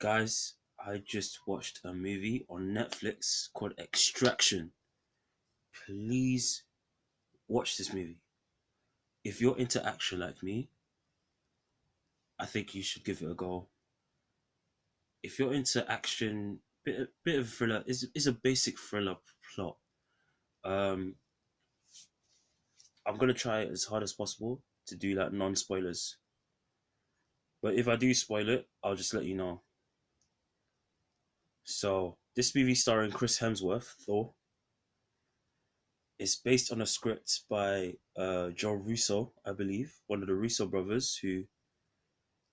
Guys, I just watched a movie on Netflix called Extraction. Please watch this movie. If you're into action like me, I think you should give it a go. If you're into action, bit of thriller, is a basic thriller plot. Um, I'm gonna try as hard as possible to do like non spoilers. But if I do spoil it, I'll just let you know. So this movie starring Chris Hemsworth, Thor, is based on a script by Joe Russo, I believe, one of the Russo brothers who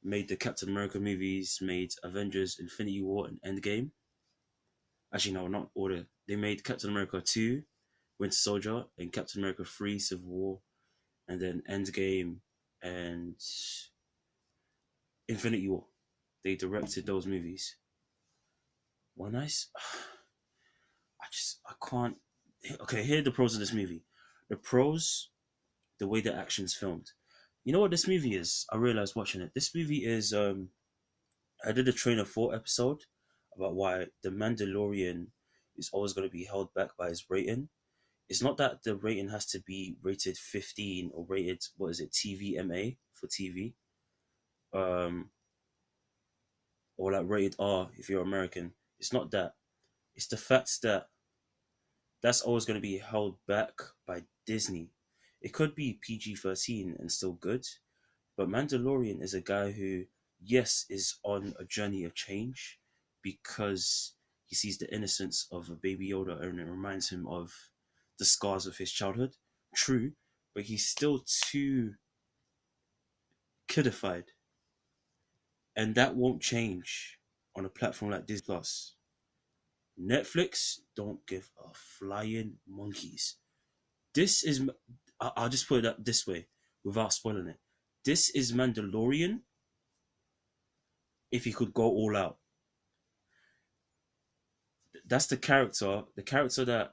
made the Captain America movies, made Avengers, Infinity War, and Endgame. Actually, no, not order. They made Captain America 2, Winter Soldier, and Captain America 3, Civil War, and then Endgame and Infinity War. They directed those movies. When I can't. Okay, here are the pros of this movie. The pros, the way the action's filmed. You know what this movie is? I realized watching it. This movie is I did a Train of Thought episode about why the Mandalorian is always going to be held back by his rating. It's not that the rating has to be rated 15 or rated, what is it, TVMA for TV, um, or like rated R if you're American. It's not that. It's the fact that that's always going to be held back by Disney. It could be PG-13 and still good, but Mandalorian is a guy who, yes, is on a journey of change because he sees the innocence of a baby Yoda and it reminds him of the scars of his childhood. True, but he's still too kidified, and that won't change on a platform like Disney Plus. Netflix don't give a flying monkeys. This is, I'll just put it up this way without spoiling it. This is Mandalorian if he could go all out. That's the character that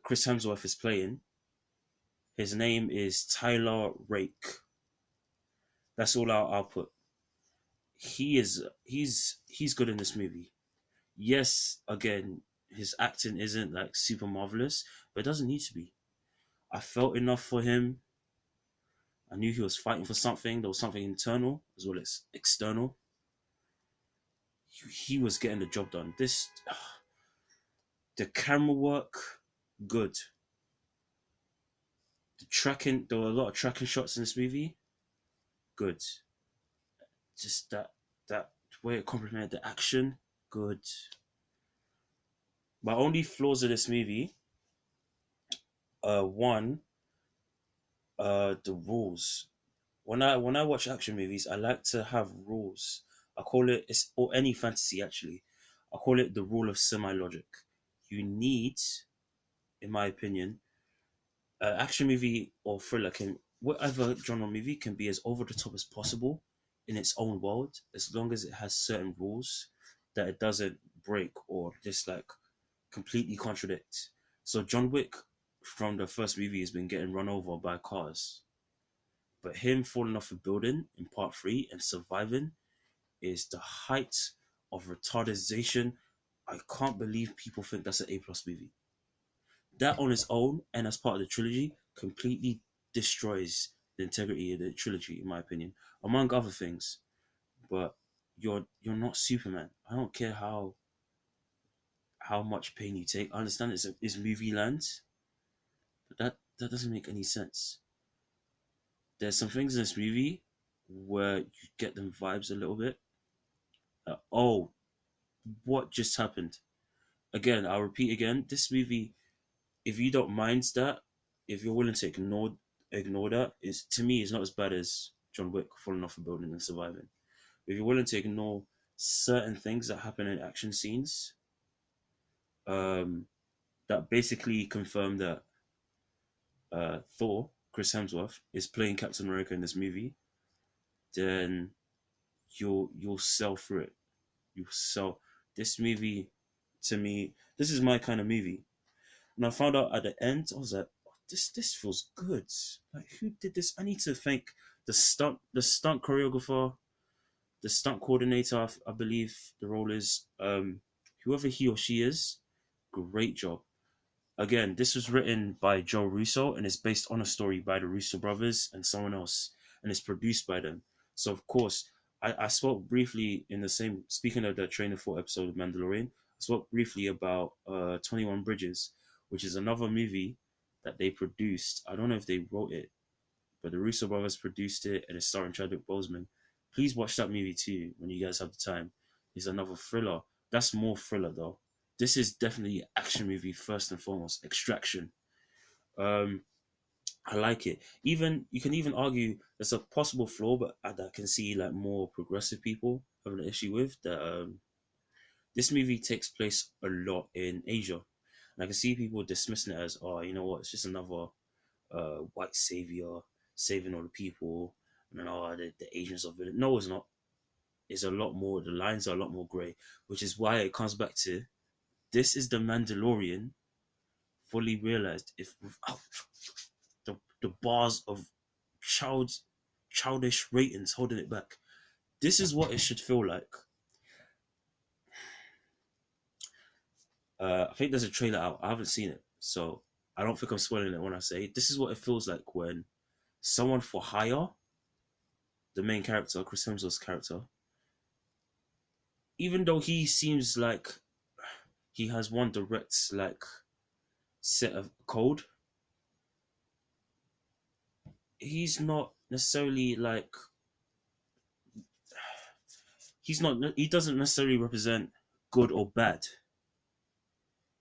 Chris Hemsworth is playing. His name is Tyler Rake. That's all I'll put. He's good in this movie. Yes, again, his acting isn't like super marvelous, but it doesn't need to be. I felt enough for him. I knew he was fighting for something. There was something internal as well as external. He was getting the job done. The camera work, good. The tracking, there were a lot of tracking shots in this movie, good. Just that way it complemented the action, good. My only flaws of this movie, one, the rules. When I watch action movies, I like to have rules. I call it or any fantasy actually. I call it the rule of semi logic. You need, in my opinion, an action movie or thriller can whatever genre movie can be as over the top as possible in its own world, as long as it has certain rules that it doesn't break or just like completely contradict. So John Wick from the first movie has been getting run over by cars. But him falling off a building in part three and surviving is the height of retardization. I can't believe people think that's an A plus movie. That on its own and as part of the trilogy completely destroys the integrity of the trilogy, in my opinion, among other things. But you're not Superman. I don't care how much pain you take. I understand it's movie land, but that doesn't make any sense. There's some things in this movie where you get them vibes a little bit. Oh, what just happened? Again, I'll repeat again. This movie, if you don't mind that, if you're willing to ignore that, is to me is not as bad as John Wick falling off a building and surviving. If you're willing to ignore certain things that happen in action scenes, um, that basically confirm that Thor, Chris Hemsworth, is playing Captain America in this movie, then you'll sell through it. You sell this movie to me. This is my kind of movie. And I found out at the end, I was like, oh, this feels good. Like who did this? I need to thank the stunt choreographer, The stunt coordinator, I believe the role is whoever he or she is. Great job. Again, this was written by Joe Russo and is based on a story by the Russo brothers and someone else, and it's produced by them. So of course, I spoke briefly in the same speaking of the Train of Thought episode of Mandalorian. I spoke briefly about 21 Bridges, which is another movie that they produced. I don't know if they wrote it, but the Russo brothers produced it and it's starring Chadwick Boseman. Please watch that movie too when you guys have the time. It's another thriller. That's more thriller though. This is definitely an action movie first and foremost. Extraction. Um, I like it. Even you can even argue there's a possible flaw, but I can see like more progressive people having an issue with that. This movie takes place a lot in Asia, and I can see people dismissing it as, oh, you know what, it's just another white savior saving all the people, and then the Asians are villain. No, it's not. It's a lot more. The lines are a lot more grey, which is why it comes back to this is the Mandalorian fully realized. If without the bars of child childish ratings holding it back, this is what it should feel like. I think there's a trailer out. I haven't seen it, so I don't think I'm spoiling it when I say this is what it feels like when someone for hire, the main character, Chris Hemsworth's character, even though he seems like he has one direct like set of code, he's not necessarily like he doesn't necessarily represent good or bad.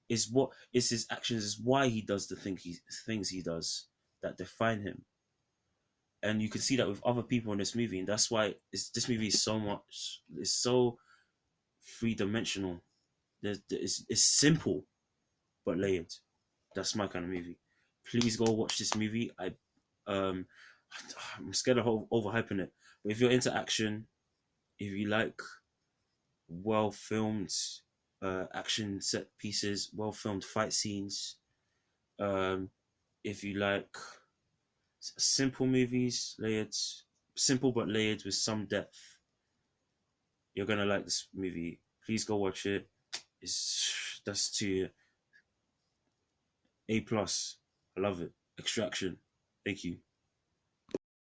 Is what is his actions is why he does the things he does that define him. And you can see that with other people in this movie, and that's why this movie is so much. It's so three dimensional. It's simple but layered. That's my kind of movie. Please go watch this movie. Um I'm scared of overhyping it, but if you're into action, if you like well filmed action set pieces, well filmed fight scenes, um, if you like simple movies, layered, simple but layered with some depth, you're gonna like this movie. Please go watch it. That's to A plus. I love it. Extraction. Thank you.